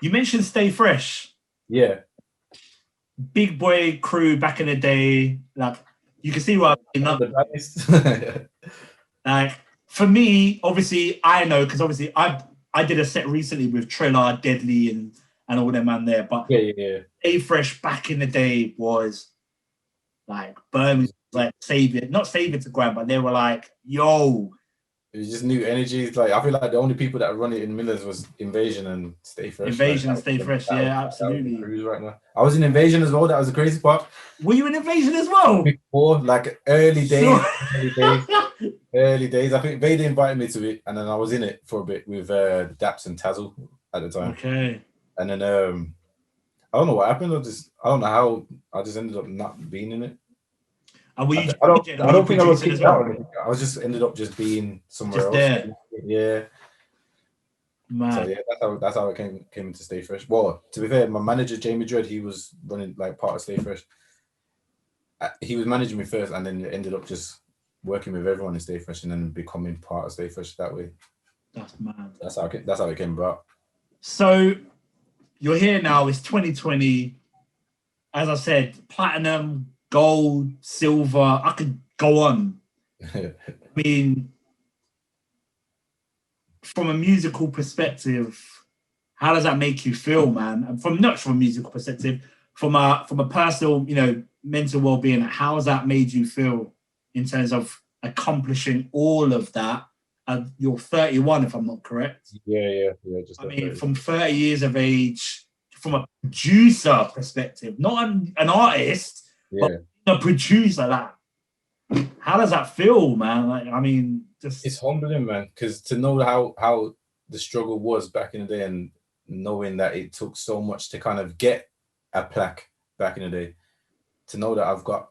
You mentioned Stay Fresh. Yeah. Big boy crew back in the day, like you can see what I mean. Like for me, obviously I know because obviously I did a set recently with Triller, Deadly, and all them man there. But Stay Fresh back in the day was like Birmingham, like not save it to grab, but they were like, yo. It was just new energies. Like I feel like the only people that run it in Millers was Invasion and Stay Fresh. Invasion and Stay Fresh, yeah, absolutely. Right now. I was in Invasion as well. That was a crazy part. Were you in Invasion as well? Before, like early days. Early days. I think Vader invited me to it, and then I was in it for a bit with Daps and Tazzle at the time. Okay. And then I don't know what happened. I don't know how I just ended up not being in it. And were you I don't think I was kicked out. I was just ended up just being somewhere else. There. Yeah. Man. So yeah, that's how I came into Stay Fresh. Well, to be fair, my manager Jamie Dredd, he was running like part of Stay Fresh. He was managing me first, and then ended up just working with everyone in Stay Fresh, and then becoming part of Stay Fresh that way. That's mad. That's how it came about. So you're here now. It's 2020. As I said, platinum, gold, silver. I could go on. I mean, from a musical perspective, how does that make you feel, man? And not from a musical perspective, from a personal, mental well-being, how has that made you feel in terms of accomplishing all of that? You're 31, if I'm not correct. Yeah. I mean, from 30 years of age, from a producer perspective, not an artist, but a producer. That how does that feel, man? Like, I mean, it's humbling, man, because to know how the struggle was back in the day, and knowing that it took so much to kind of get a plaque back in the day, to know that I've got,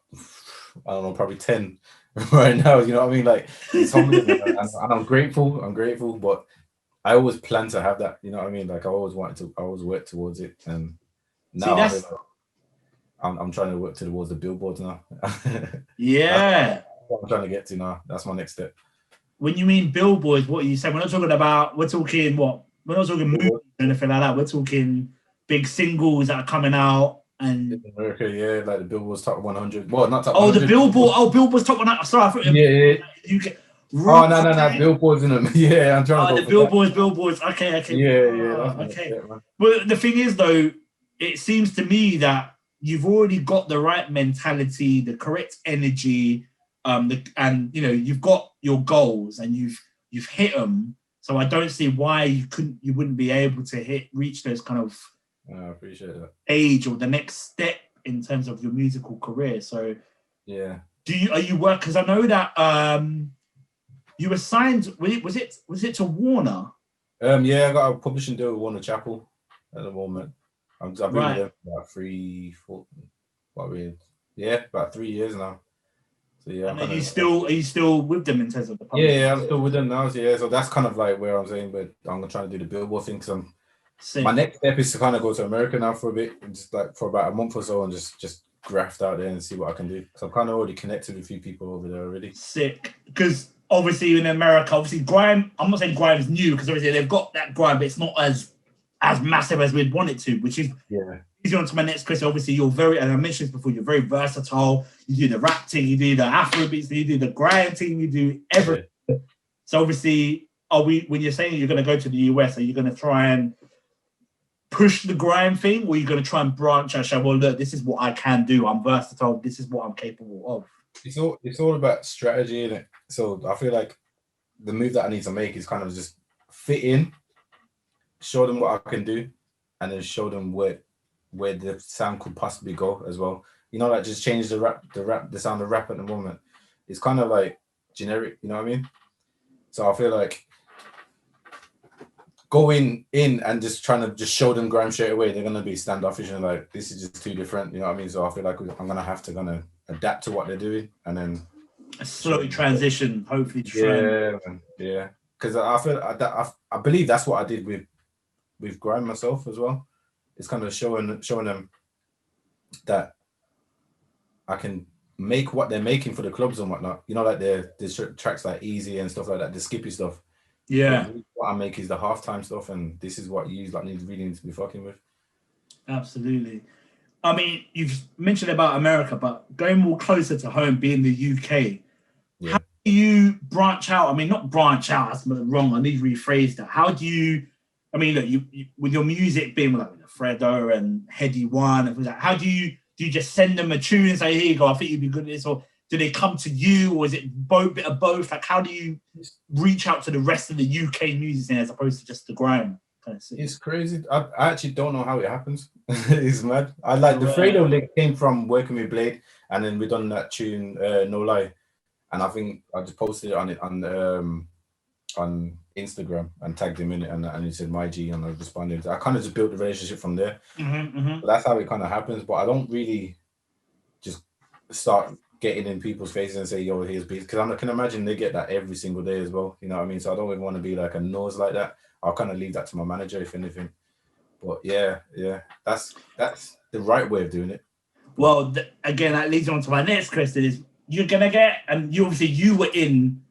I don't know, probably 10 right now. You know what I mean? Like, it's humbling, and I'm grateful, but I always plan to have that. You know what I mean? Like, I always work towards it, and now I'm trying to work towards the billboards now. Yeah. That's what I'm trying to get to now. That's my next step. When you mean billboards, what are you saying? We're not talking about, we're talking what? We're not talking movies or anything like that. We're talking big singles that are coming out. And in America, yeah, like the Billboard's top 100. Well, not top 100. Oh, the Billboard. Oh, Billboard's top 100. Sorry, I thought yeah. UK. Oh, no. Billboard's in them. Yeah, I'm trying to go the Billboards. Okay. Yeah. Okay. Well, the thing is, though, it seems to me that you've already got the right mentality, the correct energy, and you've got your goals and you've hit them. So I don't see why you wouldn't be able to reach those kind of I appreciate that age or the next step in terms of your musical career. So yeah, are you work? Because I know that you were signed. Was it to Warner? Yeah, I got a publishing deal with Warner Chappell at the moment. I've been with them for about 3 years now. So yeah. And are you still with them in terms of the publishing? Yeah, I'm still with them now. So, yeah, so that's kind of like where I'm saying, but I'm trying to do the Billboard thing because my next step is to kind of go to America now for a bit, and just like for about a month or so, and just graft out there and see what I can do. Because I'm kind of already connected with a few people over there already. Sick. Because obviously in America, Grime, I'm not saying Grime's new, because obviously they've got that Grime, but it's not as as massive as we'd want it to, which is easy on to my next question. Obviously, you're very, and I mentioned this before, you're very versatile. You do the rap thing, you do the Afro beats, you do the grime thing, you do everything. Yeah. So obviously, when you're saying you're going to go to the US, are you going to try and push the grime thing, or are you going to try and branch out? Well, look, this is what I can do. I'm versatile. This is what I'm capable of. It's all about strategy, isn't it? So I feel like the move that I need to make is kind of just fit in, show them what I can do, and then show them where the sound could possibly go as well. You know, like just change the sound of rap at the moment. It's kind of like generic, you know what I mean? So I feel like going in and just trying to just show them grime straight away, they're gonna be standoffish and like, this is just too different, you know what I mean? So I feel like I'm gonna have to adapt to what they're doing and then slowly transition, hopefully. Yeah. Because I believe that's what I did with grime myself as well. It's kind of showing them that I can make what they're making for the clubs and whatnot. You know, like there's tracks like Easy and stuff like that, the skippy stuff. Yeah. What I make is the halftime stuff, and this is what you like really need to be fucking with. Absolutely. I mean, you've mentioned about America, but going more closer to home, being the UK, how do you branch out? I mean, not branch out, that's wrong. I need to rephrase that. How do you, I mean, look, you with your music being like Fredo and Heady One, and like, how do you just send them a tune and say, here you go, I think you'd be good at this, or do they come to you, or is it bit of both? Like, how do you reach out to the rest of the UK music scene as opposed to just the grime kind of scene? It's crazy. I actually don't know how it happens. It's mad. I like the Fredo link came from working with Blade, and then we done that tune, No Lie, and I think I just posted it on Instagram and tagged him in it, and he said my G, and I responded. I kind of just built the relationship from there. But that's how it kind of happens. But I don't really just start getting in people's faces and say, yo, here's beats, because I can imagine they get that every single day as well, you know what I mean? So I don't even want to be like a nose like that. I'll kind of leave that to my manager, if anything. But yeah, that's the right way of doing it. Well, again, that leads on to my next question is, you're going to get, and you were in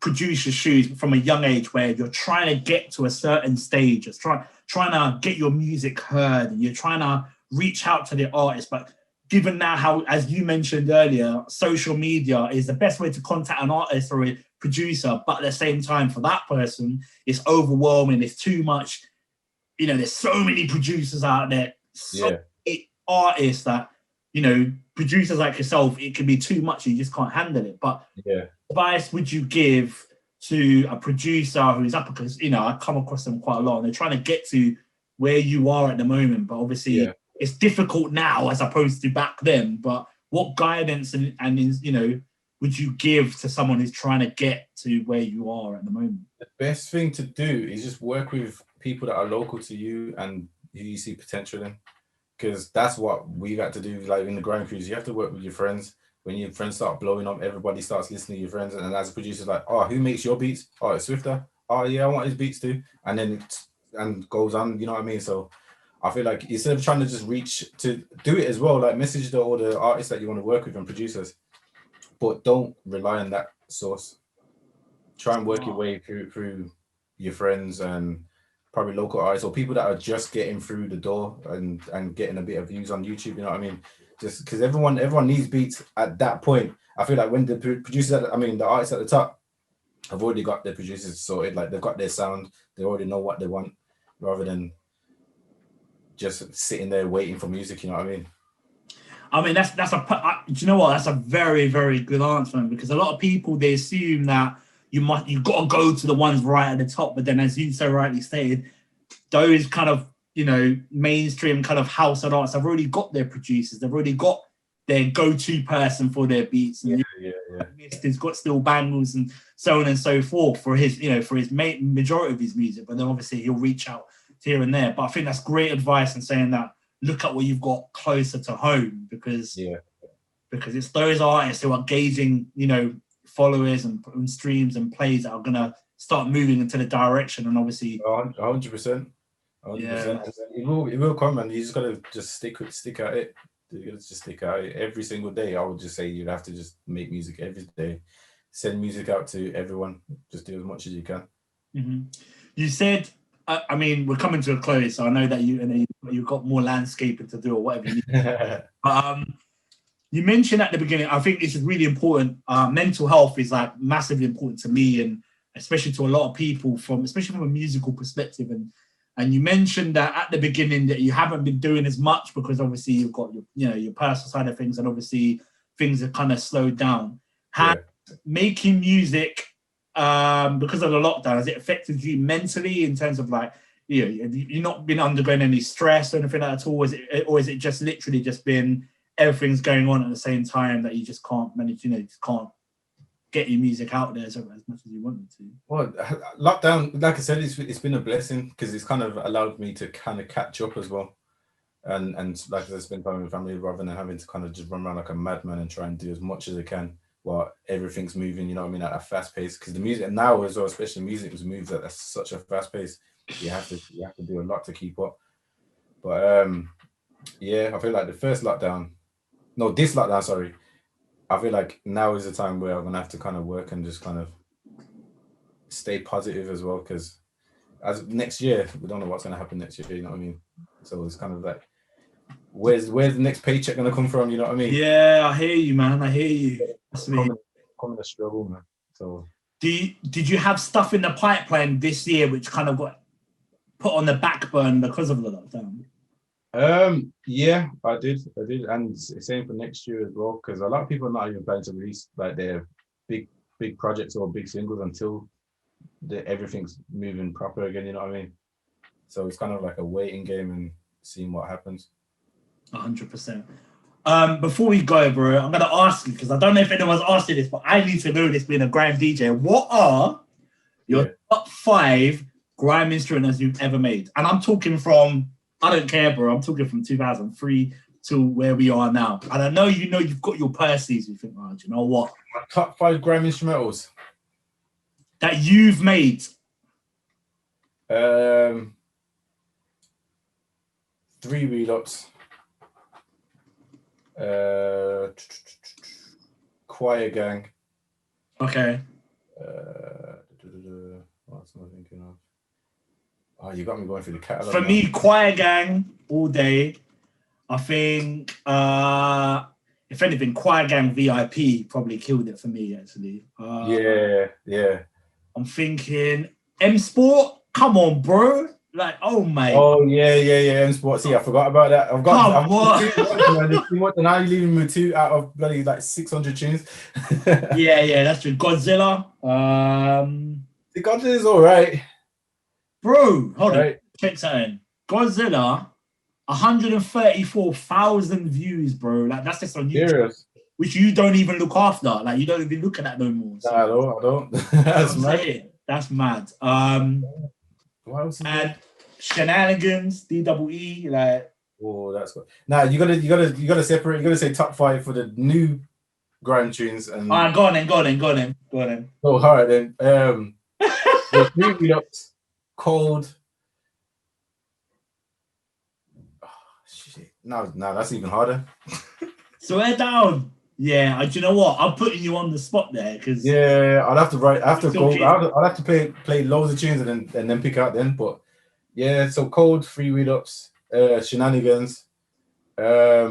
producer's shoes from a young age where you're trying to get to a certain stage, it's trying to get your music heard, and you're trying to reach out to the artist, but given now how, as you mentioned earlier, social media is the best way to contact an artist or a producer, but at the same time, for that person, it's overwhelming. It's too much. You know, there's so many producers out there, so many artists that, you know, producers like yourself, it can be too much. You just can't handle it. But advice would you give to a producer who's up? Because, you know, I come across them quite a lot, and they're trying to get to where you are at the moment, but obviously it's difficult now as opposed to back then. But what guidance and you know, would you give to someone who's trying to get to where you are at the moment? The best thing to do is just work with people that are local to you and who you see potential in, because that's what we got to do. Like in the grime crews, you have to work with your friends. When your friends start blowing up, everybody starts listening to your friends, and as a producer, like, oh, who makes your beats? Oh, it's Swifta. Oh yeah, I want his beats too, and then and goes on. You know what I mean? So I feel like instead of trying to just reach to do it as well, like message all the artists that you want to work with and producers, but don't rely on that source. Try and work your way through your friends and probably local artists or people that are just getting through the door and getting a bit of views on YouTube. You know what I mean? Just because everyone needs beats at that point. I feel like when the producers, the artists at the top have already got their producers sorted, like they've got their sound, they already know what they want, rather than just sitting there waiting for music. You know what I mean? I mean, do you know what? That's a very, very good answer, because a lot of people, they assume that you've got to go to the ones right at the top, but then as you so rightly stated, those kind of, you know, mainstream kind of house and artists have already got their producers, they've already got their go-to person for their beats, and he's got still bangles and so on and so forth for his, you know, for his majority of his music, but then obviously he'll reach out here and there. But I think that's great advice in saying that look at what you've got closer to home, because it's those artists who are gauging, you know, followers and streams and plays that are gonna start moving into the direction, and obviously 100%. It will come, and you just gotta just stick at it. You gotta just stick at it every single day. I would just say you'd have to just make music every day, send music out to everyone, just do as much as you can. You said I mean, we're coming to a close, so I know that you've got more landscaping to do or whatever you need. But you mentioned at the beginning, I think this is really important. Mental health is like massively important to me, and especially to a lot of people, especially from a musical perspective. And you mentioned that at the beginning that you haven't been doing as much because obviously you've got your personal side of things, and obviously things have kind of slowed down. Making music because of the lockdown, has it affected you mentally in terms of like, you've not been undergoing any stress or anything like that at all? Or is it just literally just been everything's going on at the same time that you just can't manage, just can't get your music out there as much as you wanted to? Well, lockdown, like I said, it's been a blessing because it's kind of allowed me to kind of catch up as well. And like I said, spend time with family rather than having to kind of just run around like a madman and try and do as much as I can while everything's moving, you know what I mean, at a fast pace. Because the music now as well, especially music, was moved at such a fast pace. You have to do a lot to keep up. But yeah, I feel like this lockdown, sorry. I feel like now is the time where I'm gonna have to kind of work and just kind of stay positive as well, because as next year, we don't know what's gonna happen next year, you know what I mean? So it's kind of like, where's the next paycheck gonna come from, you know what I mean? Yeah, I hear you, man. I hear you. Coming a struggle, man. So did you have stuff in the pipeline this year which kind of got put on the back burner because of the lockdown? Yeah, I did, and same for next year as well, because a lot of people are not even planning to release like their big projects or big singles until everything's moving proper again, you know what I mean? So it's kind of like a waiting game and seeing what happens. 100%. Before we go, bro, I'm gonna ask you, because I don't know if anyone's asked you this, but I need to know this being a grime DJ. What are your top 5 grime instruments you've ever made? And I'm talking from, I don't care, bro, I'm talking from 2003 to where we are now. And I know you've got your Percy's, you think, oh, do you know what? My top 5 grime instrumentals that you've made. 3 Relapse. Choir Gang. Okay. What else am I thinking of? Oh, you got me going through the catalog. For me, Choir Gang all day. I think, if anything, Choir Gang VIP probably killed it for me, actually. Yeah. I'm thinking M Sport. Come on, bro. Like, oh my. Oh yeah. M Sport. See, I forgot about that. I've too much, and now you're leaving me 2 out of bloody like 600 tunes. yeah, that's true. Godzilla. The Godzilla's all right, bro. Hold on. Check something. Godzilla, 134,000 views, bro. Like, that's just on YouTube. Serious? Which you don't even look after. Like, you don't even look at that no more. So. No, I don't. That's mad. That's mad. What else is and there? Shenanigans, DEE, like. Oh, that's good. Now you gotta separate. You gotta say top 5 for the new grime tunes. And all right, go on then. Oh, all right then. The 3 Relapse, Cold. Oh, shit. No, that's even harder. Swear down. Yeah, do you know what? I'm putting you on the spot there because I'll have to write. I'll have to play loads of tunes and then pick out then. But yeah, so Cold, 3 Relapse, Shenanigans. Yeah,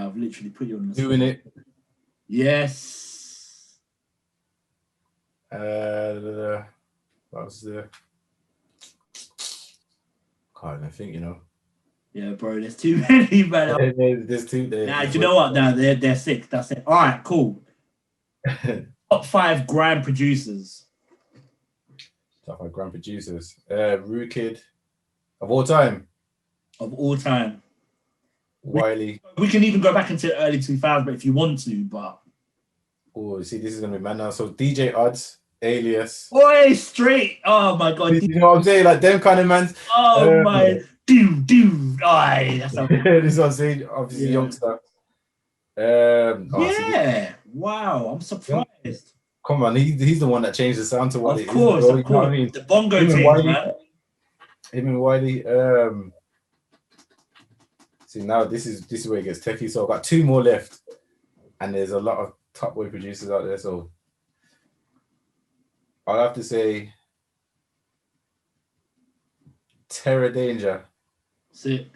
I've literally put you on the spot. Doing It. Yes. What was there? Can't even think, Yeah, bro, there's too many, man. There's too. Nah, do you know what? Nah, they're sick. That's it. All right, cool. Top 5 grime producers. Top 5 grime producers. Rue Kid. Of all time. Wiley. We can even go back into early 2000s, but if you want to, but. Oh, see, this is gonna be mad now. So DJ Odds, Alias. Oi, straight. Oh my god. You know what I'm saying? Like them kind of man. Oh my. Dude. Aye, that's this is what I'm saying. Obviously, youngster. Wow, I'm surprised. Come on, he's the one that changed the sound to what it is. Of course. You know what I mean? The bongo thing, man. Him and Wiley. See, now this is where it gets techie. So I've got 2 more left, and there's a lot of top boy producers out there. So I'll have to say Terror Danger. Sick.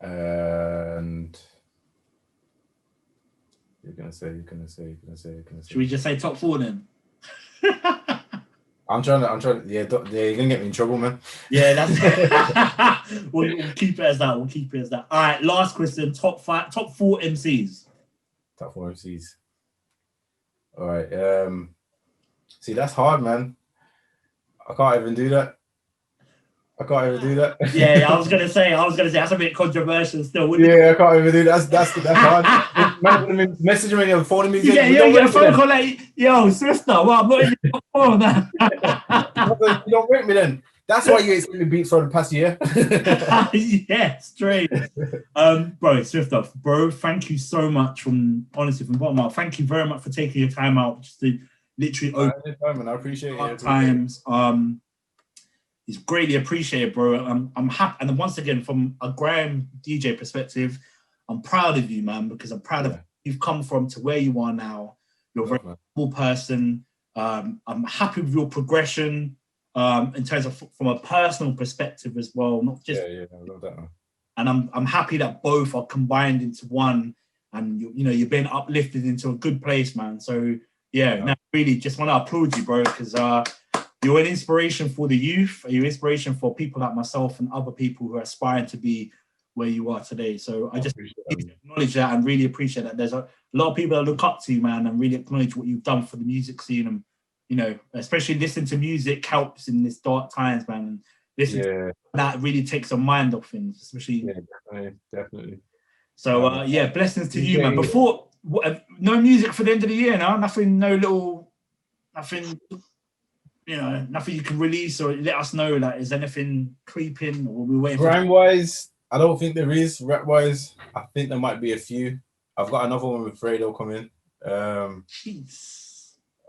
And you're gonna say. Should we just say top 4 then? I'm trying to. Yeah, you're gonna get me in trouble, man. Yeah, that's. we'll keep it as that. All right, last question. Top 4 MCs. Top 4 MCs. All right. See, that's hard, man. I can't even do that. Yeah, I was gonna say that's a bit controversial still. Yeah, I can't even do that. That's hard. Man, message me and phoning me. Yeah, you get a phone call like, yo, Swifta, well, I'm not in the top 4 of that. You don't rate me then. That's why you ain't seen the beats for the past year. Yeah, straight. Bro, Swifta, bro, thank you so much from bottom up. Thank you very much for taking your time out just to literally open I appreciate it. Times. It's greatly appreciated, bro. I'm happy, and once again, from a Grime DJ perspective, I'm proud of you, man, because I'm proud of where you've come from to where you are now. You're a very cool person. I'm happy with your progression in terms of from a personal perspective as well, not just. Yeah, I love that, man. And I'm happy that both are combined into one, and you're being uplifted into a good place, man. So no, really, just want to applaud you, bro, because you're an inspiration for the youth. You're an inspiration for people like myself and other people who are aspiring to be where you are today. So I just acknowledge that and really appreciate that. There's a lot of people that look up to you, man, and really acknowledge what you've done for the music scene. And, especially listening to music helps in this dark times, man. And that really takes a mind off things, especially. Yeah, definitely. So, blessings to you, man. Before, no music for the end of the year, no? Nothing, nothing, nothing you can release or let us know, like, is anything creeping or we're waiting for? Grime-wise, I don't think there is. Rap-wise, I think there might be a few. I've got another one with Fredo coming. Jeez.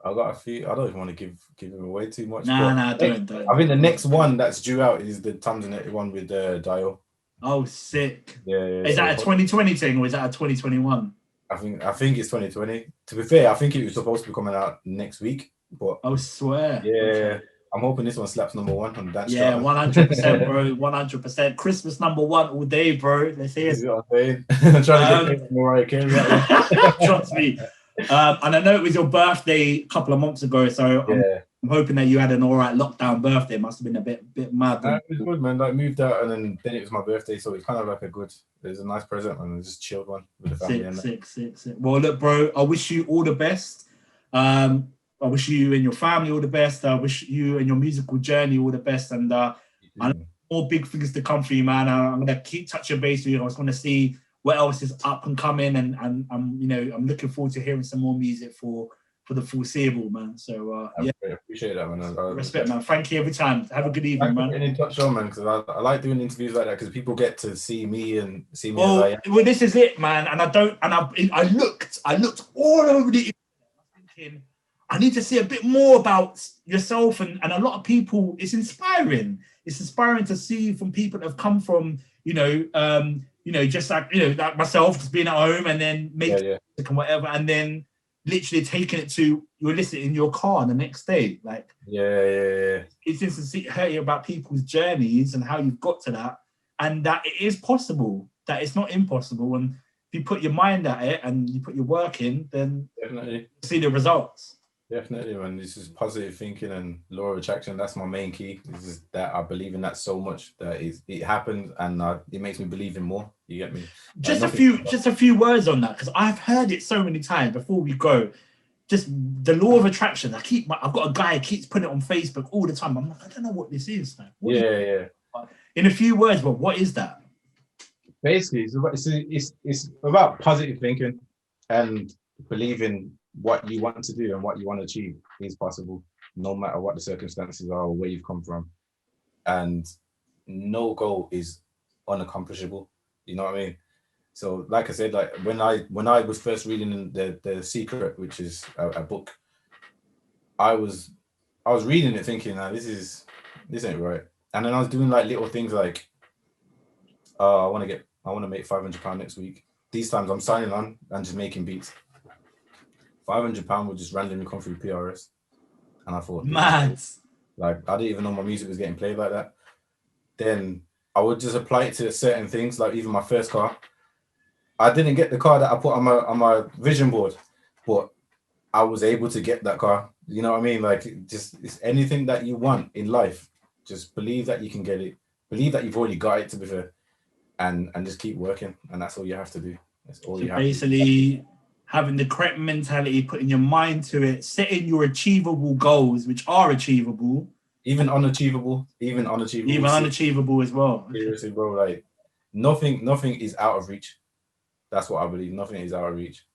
I've got a few. I don't even want to give him away too much. Nah, don't. I think the next one that's due out is the Tanzania one with Dio. Oh, sick. Yeah. Is that a 2020 thing or is that a 2021? I think it's 2020. To be fair, I think it was supposed to be coming out next week. But I swear. Yeah. Okay. I'm hoping this one slaps number 1 on that. Yeah, 100%, bro. 100%. Christmas number 1 all day, bro. Let's hear it. I'm trying to get Mariah Carey. Trust me. And I know it was your birthday a couple of months ago, so I'm hoping that you had an all right lockdown birthday. It must have been a bit mad. It was good, man. Like, moved out and then it was my birthday, so it's kind of like it was a nice present and just chilled one with the family. Sick. Well, look, bro, I wish you all the best. I wish you and your family all the best. I wish you and your musical journey all the best. And I know more big things to come for you, man. I'm going to keep touching base with you. I was going to see what else is up and coming. And I'm looking forward to hearing some more music for the foreseeable, man. So, I appreciate that, man. Respect, man. Thank you every time. Have a good evening, man. Getting in touch on, man, because I like doing interviews like that because people get to see me and see me. Well, this is it, man. And I looked all over the internet. I was thinking, I need to see a bit more about yourself and a lot of people. It's inspiring. It's inspiring to see from people that have come from, just like myself, just being at home and then making music and whatever, and then literally taking it to you're listening in your car the next day. Like, it's just to hear about people's journeys and how you've got to that, and that it is possible, that it's not impossible. And if you put your mind at it and you put your work in, then definitely see the results. Definitely, man. This is positive thinking and law of attraction. That's my main key. This is that I believe in that so much that it happens, and it makes me believe in more. You get me? Just a few words on that, because I've heard it so many times. Before we go, just the law of attraction. I've got a guy who keeps putting it on Facebook all the time. I'm like, I don't know what this is, man. In a few words, but what is that? Basically, it's about positive thinking and believing what you want to do and what you want to achieve is possible, no matter what the circumstances are or where you've come from. And no goal is unaccomplishable. You know what I mean? So, like I said, like when I was first reading the Secret, which is a book, I was reading it thinking, this ain't right. And then I was doing like little things like, I want to make £500 next week. These times I'm signing on and just making beats. £500 would just randomly come through PRS. And I thought, mad. Like, I didn't even know my music was getting played like that. Then I would just apply it to certain things, like even my first car. I didn't get the car that I put on my vision board, but I was able to get that car. You know what I mean? Like, it's anything that you want in life. Just believe that you can get it. Believe that you've already got it, to be fair, and just keep working. And that's all you have to do. That's all you have basically to do. Having the correct mentality, putting your mind to it, setting your achievable goals, which are achievable. Even unachievable. Even unachievable as well. Seriously, bro, like nothing is out of reach. That's what I believe. Nothing is out of reach.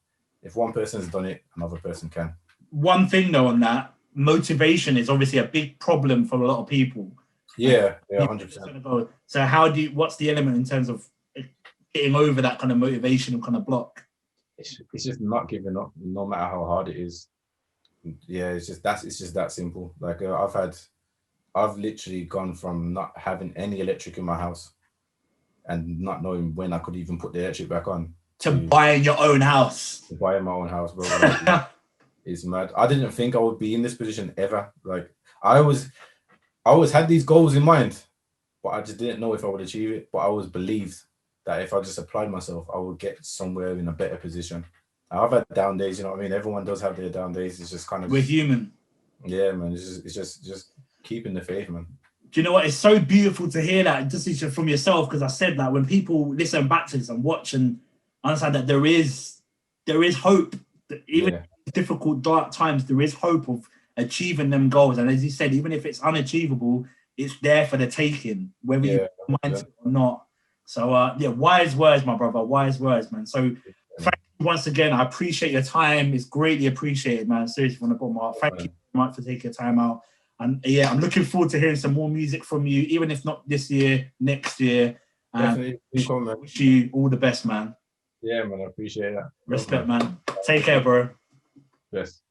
If one person's done it, another person can. One thing though on that, motivation is obviously a big problem for a lot of people. Yeah, 100%. So what's the element in terms of getting over that kind of motivational kind of block? It's just not giving up, no matter how hard it is. Yeah, it's just that simple. Like I've literally gone from not having any electric in my house and not knowing when I could even put the electric back on to buying your own house. To buying my own house, bro. Like, it's mad. I didn't think I would be in this position ever. Like I always had these goals in mind, but I just didn't know if I would achieve it. But I always believed that if I just applied myself, I would get somewhere in a better position. I've had down days, you know what I mean? Everyone does have their down days. It's just kind of... We're human. Yeah, man. It's just keeping the faith, man. Do you know what? It's so beautiful to hear that just from yourself, because I said that when people listen back to this and watch and understand that there is hope. That even in difficult, dark times, there is hope of achieving them goals. And as you said, even if it's unachievable, it's there for the taking, whether you mind it or not. So, wise words, my brother. Wise words, man. So, thank you once again. I appreciate your time. It's greatly appreciated, man. Seriously, from the bottom of my heart. Thank you very much for taking your time out. And I'm looking forward to hearing some more music from you, even if not this year, next year. Definitely. Wish you all the best, man. Yeah, man. I appreciate that. Respect, man. Take care, bro. Bless.